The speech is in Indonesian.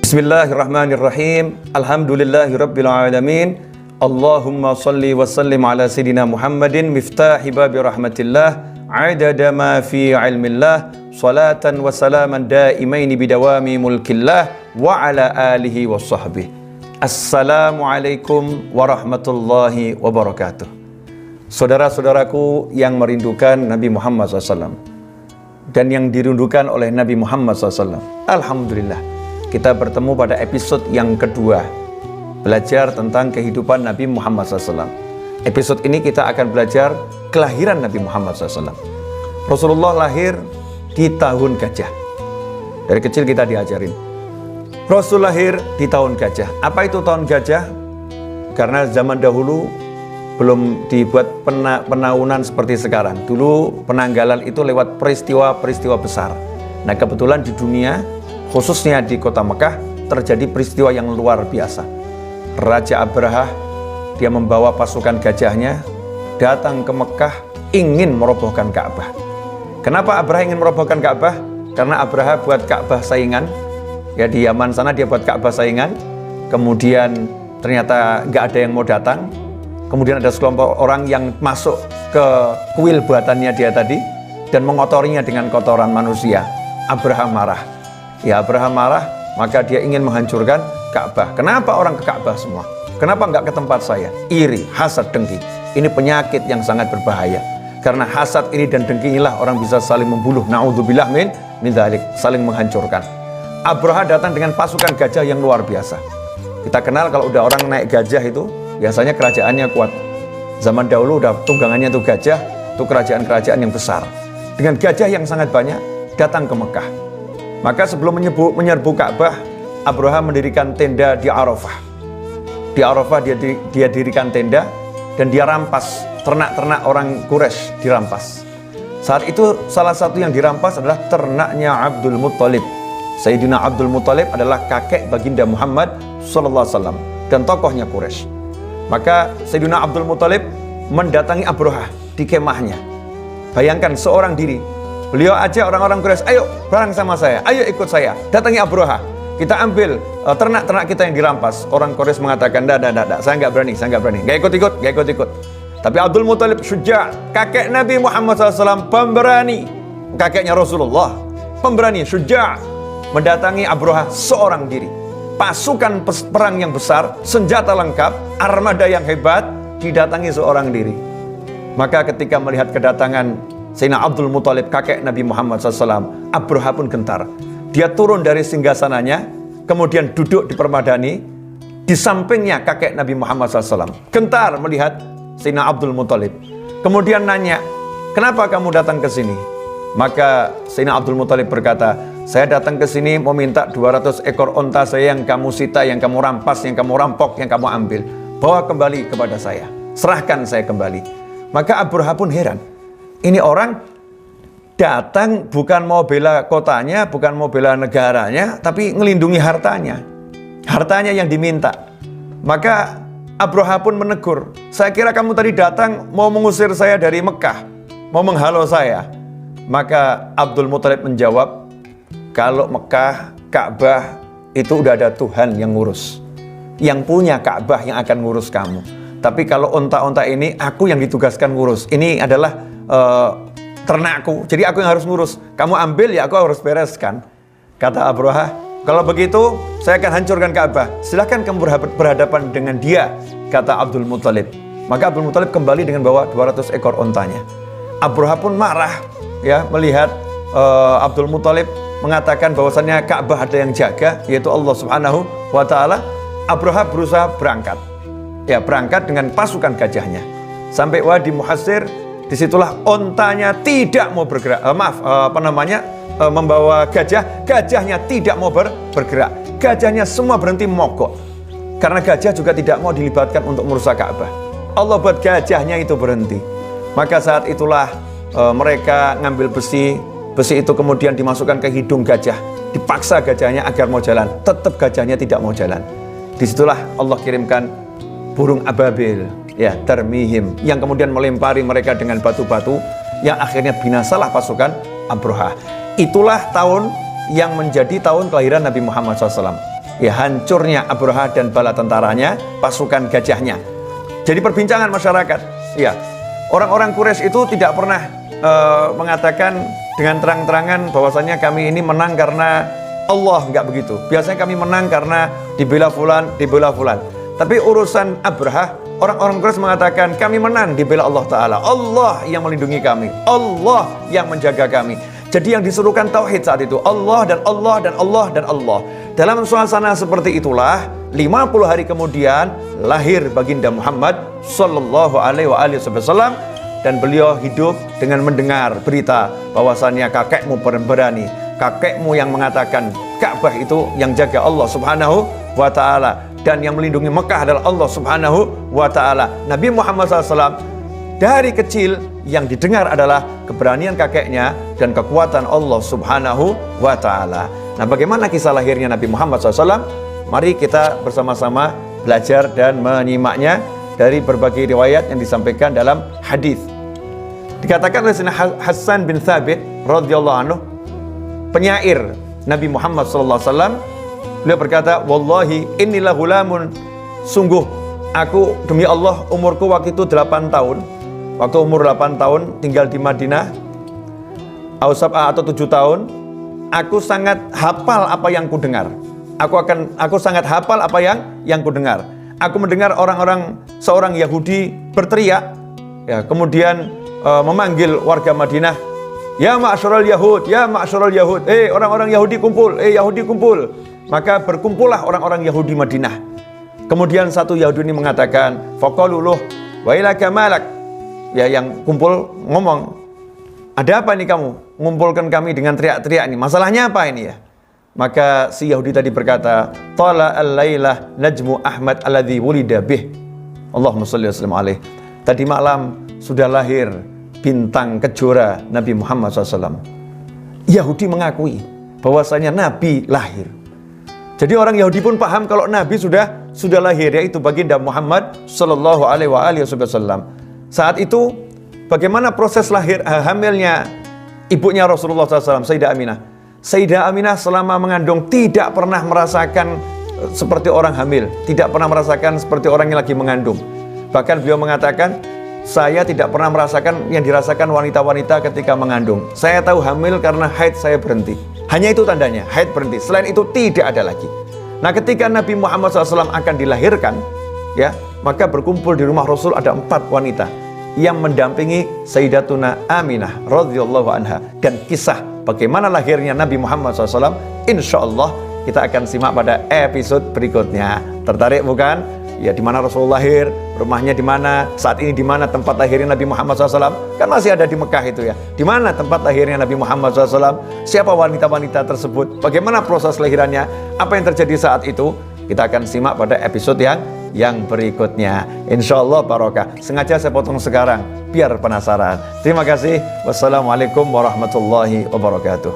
Bismillahirrahmanirrahim. Alhamdulillahirabbil alamin. Allahumma salli wa sallim ala sayidina Muhammadin miftahi babi rahmatillah adada ma fi ilmillah salatan wa salaman daimaini bidawami mulkillah wa ala alihi wa sahbihi. Assalamualaikum warahmatullahi wabarakatuh. Saudara-saudaraku yang merindukan Nabi Muhammad SAW dan yang dirindukan oleh Nabi Muhammad SAW, Alhamdulillah kita bertemu pada episode yang kedua, belajar tentang kehidupan Nabi Muhammad SAW. Episode ini kita akan belajar kelahiran Nabi Muhammad SAW. Rasulullah lahir di tahun gajah. Dari kecil kita diajarin Rasul lahir di tahun gajah. Apa itu tahun gajah? Karena zaman dahulu belum dibuat penaunan seperti sekarang. Dulu penanggalan itu lewat peristiwa-peristiwa besar. Nah, kebetulan di dunia, khususnya di kota Mekah, terjadi peristiwa yang luar biasa. Raja Abraha, dia membawa pasukan gajahnya datang ke Mekah, ingin merobohkan Ka'bah. Kenapa Abraha ingin merobohkan Ka'bah? Karena Abraha buat Ka'bah saingan. Ya, di Yaman sana dia buat Ka'bah saingan. Kemudian ternyata nggak ada yang mau datang. Kemudian ada sekelompok orang yang masuk ke kuil buatannya dia tadi dan mengotorinya dengan kotoran manusia. Abraha marah. Ya, Abraha marah, maka dia ingin menghancurkan Ka'bah. Kenapa orang ke Ka'bah semua? Kenapa nggak ke tempat saya? Iri, hasad, dengki. Ini penyakit yang sangat berbahaya. Karena hasad ini dan dengki inilah orang bisa saling membunuh. Na'udzubillah min dzalik, saling menghancurkan. Abraha datang dengan pasukan gajah yang luar biasa. Kita kenal kalau udah orang naik gajah itu biasanya kerajaannya kuat. Zaman dahulu udah tunggangannya itu gajah, itu kerajaan-kerajaan yang besar. Dengan gajah yang sangat banyak datang ke Mekah. Maka sebelum menyerbu Ka'bah, Abraha mendirikan tenda di Arafah. Di Arafah dia dirikan tenda dan dia rampas ternak-ternak orang Quraisy, dirampas. Saat itu salah satu yang dirampas adalah ternaknya Abdul Muttalib. Sayyidina Abdul Muttalib adalah kakek baginda Muhammad SAW dan tokohnya Quraisy. Maka Sayyidina Abdul Muttalib mendatangi Abraha di kemahnya. Bayangkan seorang diri, beliau aja orang-orang Quraisy, ayo bareng sama saya, ayo ikut saya, datangi Abraha. Kita ambil ternak-ternak kita yang dirampas. Orang Quraisy mengatakan, enggak, saya nggak berani, nggak ikut-ikut. Tapi Abdul Muttalib syuja', kakek Nabi Muhammad SAW, pemberani, kakeknya Rasulullah, pemberani, syuja', mendatangi Abraha seorang diri. Pasukan perang yang besar, senjata lengkap, armada yang hebat, didatangi seorang diri. Maka ketika melihat kedatangan Sayyidina Abdul Muttalib, kakek Nabi Muhammad SAW, Abraha pun gentar. Dia turun dari singgasananya, kemudian duduk di permadani, di sampingnya kakek Nabi Muhammad SAW. Gentar melihat Sayyidina Abdul Muttalib. Kemudian nanya, kenapa kamu datang ke sini? Maka Sayyidina Abdul Muttalib berkata, saya datang ke sini mau minta 200 ekor onta saya yang kamu sita, yang kamu rampas, yang kamu rampok, yang kamu ambil. Bawa kembali kepada saya. Serahkan saya kembali. Maka Abraha pun heran. Ini orang datang bukan mau bela kotanya, bukan mau bela negaranya, tapi ngelindungi hartanya. Hartanya yang diminta. Maka Abraha pun menegur. Saya kira kamu tadi datang mau mengusir saya dari Mekah. Mau menghalau saya. Maka Abdul Muttalib menjawab, kalau Mekah, Ka'bah itu udah ada Tuhan yang ngurus. Yang punya Ka'bah yang akan ngurus kamu. Tapi kalau onta-onta ini aku yang ditugaskan ngurus. Ini adalah ternakku. Jadi aku yang harus ngurus. Kamu ambil ya aku harus bereskan. Kata Abraha, kalau begitu saya akan hancurkan Ka'bah. Silahkan kamu berhadapan dengan dia. Kata Abdul Muttalib. Maka Abdul Muttalib kembali dengan bawa 200 ekor ontanya. Abraha pun marah ya melihat Abdul Muttalib mengatakan bahwasannya Ka'bah ada yang jaga, yaitu Allah Subhanahu wa Ta'ala. Abraha berusaha berangkat. Ya, berangkat dengan pasukan gajahnya. Sampai Wadi Muhassir, disitulah ontanya tidak mau bergerak. Membawa gajah, gajahnya tidak mau bergerak. Gajahnya semua berhenti mogok. Karena gajah juga tidak mau dilibatkan untuk merusak Ka'bah. Allah buat gajahnya itu berhenti. Maka saat itulah mereka ngambil besi itu kemudian dimasukkan ke hidung gajah, dipaksa gajahnya agar mau jalan, tetap gajahnya tidak mau jalan. Disitulah Allah kirimkan burung ababil, ya, tarmihim, yang kemudian melempari mereka dengan batu-batu, yang akhirnya binasalah pasukan Abraha. Itulah tahun yang menjadi tahun kelahiran Nabi Muhammad SAW. ya hancurnya Abraha dan bala tentaranya, pasukan gajahnya. Jadi perbincangan masyarakat, ya, orang-orang Quraisy itu tidak pernah mengatakan dengan terang-terangan bahwasanya kami ini menang karena Allah, enggak begitu. Biasanya kami menang karena dibela fulan, dibela fulan. Tapi urusan Abraha, orang-orang Quraisy mengatakan kami menang dibela Allah Ta'ala. Allah yang melindungi kami, Allah yang menjaga kami. Jadi yang disuruhkan tauhid saat itu, Allah dan Allah dan Allah dan Allah. Dalam suasana seperti itulah 50 hari kemudian lahir baginda Muhammad sallallahu alaihi wasallam, dan beliau hidup dengan mendengar berita bahwasannya kakekmu berani, kakekmu yang mengatakan Ka'bah itu yang jaga Allah Subhanahu wa taala, dan yang melindungi Mekah adalah Allah Subhanahu wa taala. Nabi Muhammad SAW dari kecil yang didengar adalah keberanian kakeknya dan kekuatan Allah Subhanahu wa taala. Nah, bagaimana kisah lahirnya Nabi Muhammad SAW? Mari kita bersama-sama belajar dan menyimaknya dari berbagai riwayat yang disampaikan dalam hadis. Dikatakan oleh Sayyidina Hasan bin Thabit radhiyallahu anhu, penyair Nabi Muhammad SAW, beliau berkata, wallahi innilah hulamun, sungguh aku demi Allah umurku waktu itu 8 tahun. Waktu umur 8 tahun tinggal di Madinah, atau 7 tahun, aku sangat hafal apa yang ku dengar. Aku sangat hafal apa yang ku dengar. Aku mendengar seorang Yahudi berteriak, ya, kemudian memanggil warga Madinah, ya ma'asyiral Yahud, ya ma'asyiral Yahud, orang-orang Yahudi kumpul, Yahudi kumpul. Maka berkumpullah orang-orang Yahudi Madinah. Kemudian satu Yahudi ini mengatakan, faqaluluh wa ilaka malak. Ya, yang kumpul ngomong, ada apa ini kamu mengumpulkan kami dengan teriak-teriak ini? Masalahnya apa ini ya? Maka si Yahudi tadi berkata, tala al-lailah najmu Ahmad alladhi wulida bih. Allahumma shalli wa sallim alaih. Tadi malam sudah lahir bintang kejora Nabi Muhammad SAW. Yahudi mengakui bahwasanya Nabi lahir. Jadi orang Yahudi pun paham kalau Nabi sudah lahir, yaitu baginda Muhammad sallallahu alaihi wasallam. Saat itu bagaimana proses hamilnya ibunya Rasulullah SAW, Sayyidah Aminah. Sayyidah Aminah selama mengandung tidak pernah merasakan seperti orang hamil, tidak pernah merasakan seperti orang yang lagi mengandung. Bahkan beliau mengatakan, saya tidak pernah merasakan yang dirasakan wanita-wanita ketika mengandung. Saya tahu hamil karena haid saya berhenti. Hanya itu tandanya, haid berhenti. Selain itu tidak ada lagi. Nah, ketika Nabi Muhammad SAW akan dilahirkan, ya, maka berkumpul di rumah Rasul ada 4 wanita yang mendampingi Sayyidatuna Aminah radhiyallahu anha. Dan kisah bagaimana lahirnya Nabi Muhammad SAW, insya Allah kita akan simak pada episode berikutnya. Tertarik bukan? Ya, di mana Rasulullah lahir, rumahnya di mana, saat ini di mana tempat lahirnya Nabi Muhammad SAW? Kan masih ada di Mekah itu ya. Di mana tempat lahirnya Nabi Muhammad SAW? Siapa wanita-wanita tersebut? Bagaimana proses lahirannya? Apa yang terjadi saat itu? Kita akan simak pada episode yang berikutnya. Insya Allah barokah. Sengaja saya potong sekarang biar penasaran. Terima kasih. Wassalamualaikum warahmatullahi wabarakatuh.